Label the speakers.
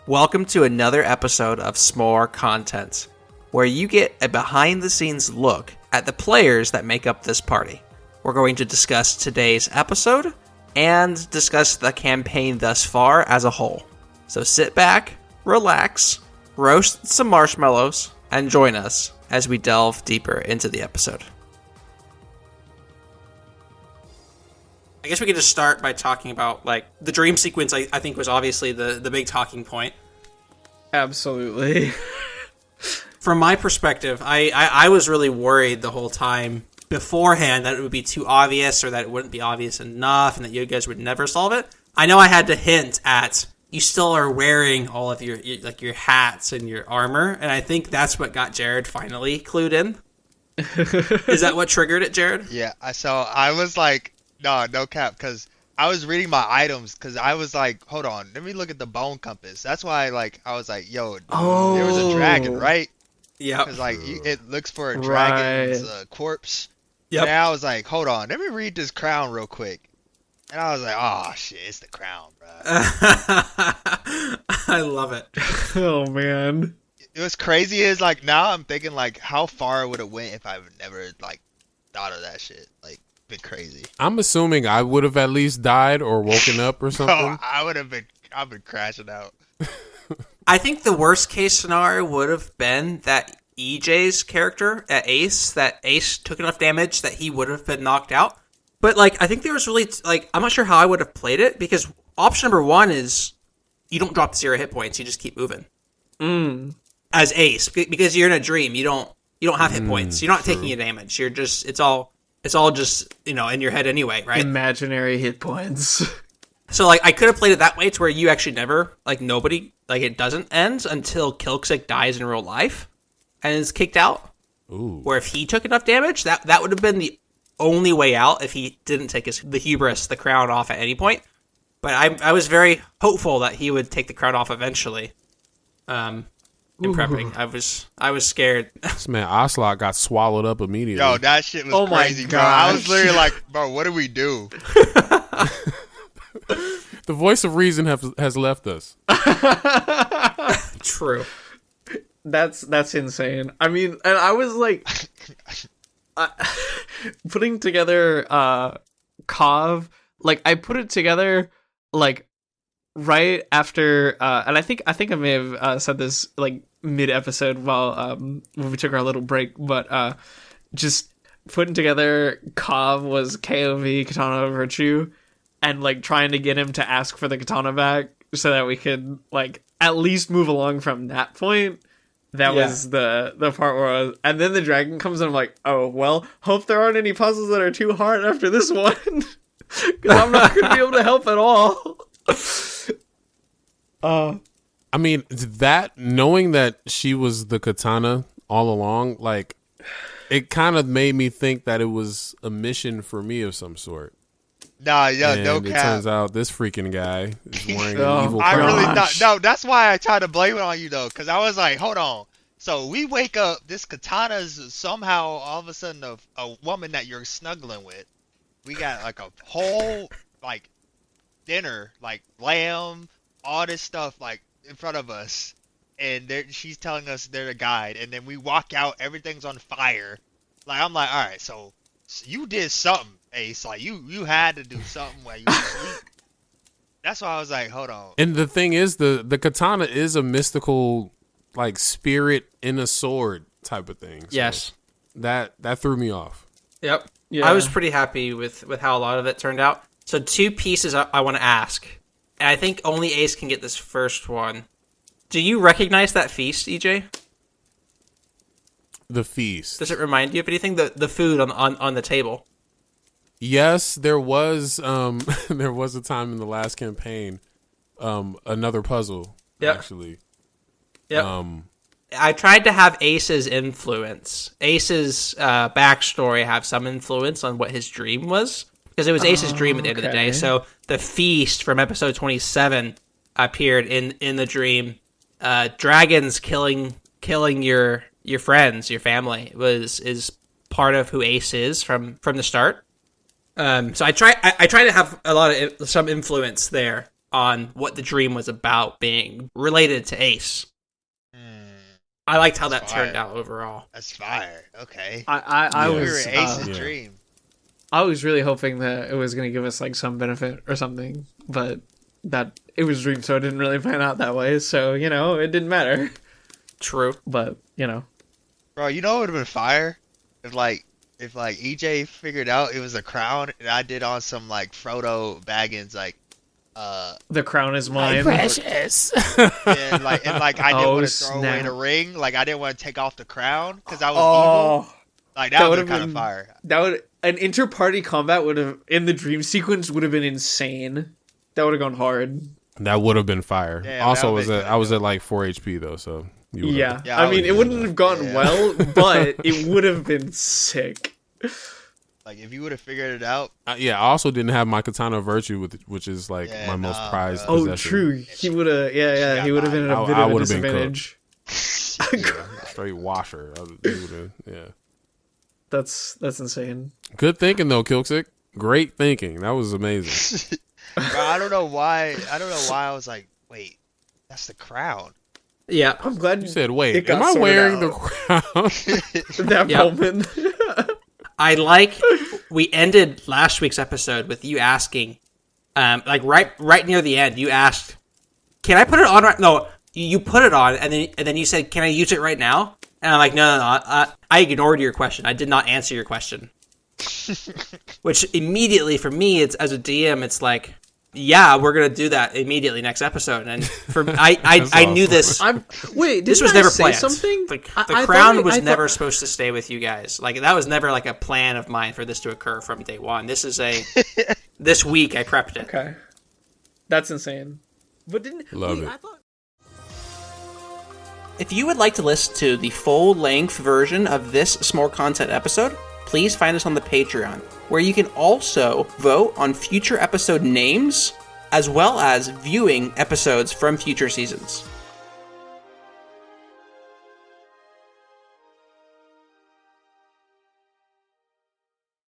Speaker 1: Welcome to another episode of S'more Content, where you get a behind-the-scenes look at the players that make up this party. We're going to discuss today's episode and discuss the campaign thus far as a whole. So sit back, relax, roast some marshmallows, and join us as we delve deeper into the episode. I guess we could just start by talking about, like, the dream sequence. I think was obviously the big talking point.
Speaker 2: Absolutely.
Speaker 1: From my perspective, I was really worried the whole time beforehand that it would be too obvious or that it wouldn't be obvious enough and that you guys would never solve it. I know I had to hint at you still are wearing all of your hats and your armor, and I think that's what got Jared finally clued in. Is that what triggered it, Jared?
Speaker 3: Yeah, so I was like, no cap, because I was reading my items, because I was like, hold on, let me look at the bone compass. That's why I was like, yo, there was a dragon, right?
Speaker 1: Yeah.
Speaker 3: Because it looks for a dragon's corpse.
Speaker 1: Yep.
Speaker 3: And I was like, hold on, let me read this crown real quick. And I was like, oh shit, it's the crown, bro.
Speaker 1: I love it.
Speaker 2: Oh man.
Speaker 3: It was crazy is like now I'm thinking like how far would it went if I never like thought of that shit. Like been crazy.
Speaker 4: I'm assuming I would have at least died or woken up or something.
Speaker 3: Oh, I've been crashing out.
Speaker 1: I think the worst case scenario would have been that EJ's character at Ace, that Ace took enough damage that he would have been knocked out. But like I think there was really like I'm not sure how I would have played it because option number one is you don't drop 0 hit points, you just keep moving. As Ace, because you're in a dream, you don't have hit points. You're not taking a damage. You're just it's all just, in your head anyway, right?
Speaker 2: Imaginary hit points.
Speaker 1: So, like, I could have played it that way to where you actually never, like, nobody, like, it doesn't end until Kilksick dies in real life and is kicked out.
Speaker 4: Ooh.
Speaker 1: Where if he took enough damage, that would have been the only way out if he didn't take the hubris, the crown off at any point. But I was very hopeful that he would take the crown off eventually. In prepping, I was scared.
Speaker 4: This man Ocelot got swallowed up immediately.
Speaker 3: Yo, that shit was crazy, bro. I was literally like, bro, what do we do?
Speaker 4: The voice of reason has left us.
Speaker 1: True.
Speaker 2: That's insane. I mean, and I was like putting together Cov, like I put it together like right after and I think I may have said this like mid episode while when we took our little break, but just putting together Cov was KOV Katana Virtue and like trying to get him to ask for the katana back so that we could like at least move along from that point. That was the part where I was, and then the dragon comes and I'm like, oh well, hope there aren't any puzzles that are too hard after this one because I'm not gonna be able to help at all.
Speaker 4: I mean, that knowing that she was the katana all along, like it kind of made me think that it was a mission for me of some sort.
Speaker 3: Nah, yeah, no
Speaker 4: cap. It
Speaker 3: cap.
Speaker 4: turns out this freaking guy is wearing
Speaker 2: Oh,
Speaker 4: an evil
Speaker 3: I
Speaker 4: crown.
Speaker 3: really not. No, that's why I tried to blame it on you though, because I was like, hold on. So we wake up, this katana is somehow all of a sudden a woman that you're snuggling with. We got like a whole like dinner, like lamb, all this stuff like in front of us, and she's telling us they're the guide, and then we walk out, everything's on fire. Like I'm like, all right, so you did something, Ace. Like you had to do something while you sleep. That's why I was like, hold on.
Speaker 4: And the thing is, the katana is a mystical, like spirit in a sword type of thing. So
Speaker 1: Yes.
Speaker 4: That threw me off.
Speaker 1: Yep.
Speaker 2: Yeah.
Speaker 1: I was pretty happy with how a lot of it turned out. So 2 pieces I want to ask. And I think only Ace can get this first one. Do you recognize that feast, EJ?
Speaker 4: The feast.
Speaker 1: Does it remind you of anything? The food on the table.
Speaker 4: Yes, there was there was a time in the last campaign, another puzzle.
Speaker 1: Yep.
Speaker 4: Actually.
Speaker 1: Yep. I tried to have Ace's influence. Ace's backstory have some influence on what his dream was. Because it was Ace's dream at the end of the day. So the feast from episode 27 appeared in the dream. Dragons killing your friends, your family is part of who Ace is from the start. So I try to have some influence there on what the dream was about being related to Ace. I liked how that turned out overall.
Speaker 3: That's fire. Okay.
Speaker 2: I was
Speaker 3: Ace's dream.
Speaker 2: I was really hoping that it was going to give us like some benefit or something, but that it was dream, so it didn't really pan out that way. So it didn't matter.
Speaker 1: True,
Speaker 2: but
Speaker 3: bro, it would have been fire if EJ figured out it was a crown, and I did on some like Frodo Baggins like.
Speaker 2: The crown is mine.
Speaker 4: Precious.
Speaker 3: And I didn't want to throw away the ring. Like I didn't want to take off the crown because I was evil. Like that would have been kind of fire.
Speaker 2: An inter-party combat would have in the dream sequence would have been insane. That would have gone hard.
Speaker 4: That would have been fire.
Speaker 3: Yeah,
Speaker 4: also, I was at like 4 HP though, so
Speaker 2: yeah. I mean, it wouldn't have gone well, but it would have been sick.
Speaker 3: Like if you would have figured it out.
Speaker 4: I also didn't have my katana virtue, which is like my most prized possession.
Speaker 2: Oh, true. He would have. He would have been at a bit of a disadvantage.
Speaker 4: Straight washer.
Speaker 2: That's insane.
Speaker 4: Good thinking though, Kilksick. Great thinking. That was amazing.
Speaker 3: Bro, I don't know why I was like, wait, that's the crown.
Speaker 1: Yeah,
Speaker 2: I'm glad
Speaker 4: you said, wait, am I wearing the crown?
Speaker 2: That moment.
Speaker 1: We ended last week's episode with you asking, right near the end, you asked, "Can I put it on right?" No, you put it on, and then you said, "Can I use it right now?" And I'm like, no. I ignored your question. I did not answer your question. Which immediately for me, it's as a DM, it's like, yeah, we're gonna do that immediately next episode. And for I knew this. This was never planned.
Speaker 2: Something?
Speaker 1: The crown was never supposed to stay with you guys. Like that was never like a plan of mine for this to occur from day one. This is this week I prepped it.
Speaker 2: Okay, that's insane. But
Speaker 4: love it.
Speaker 1: If you would like to listen to the full-length version of this small content episode, please find us on the Patreon, where you can also vote on future episode names, as well as viewing episodes from future seasons.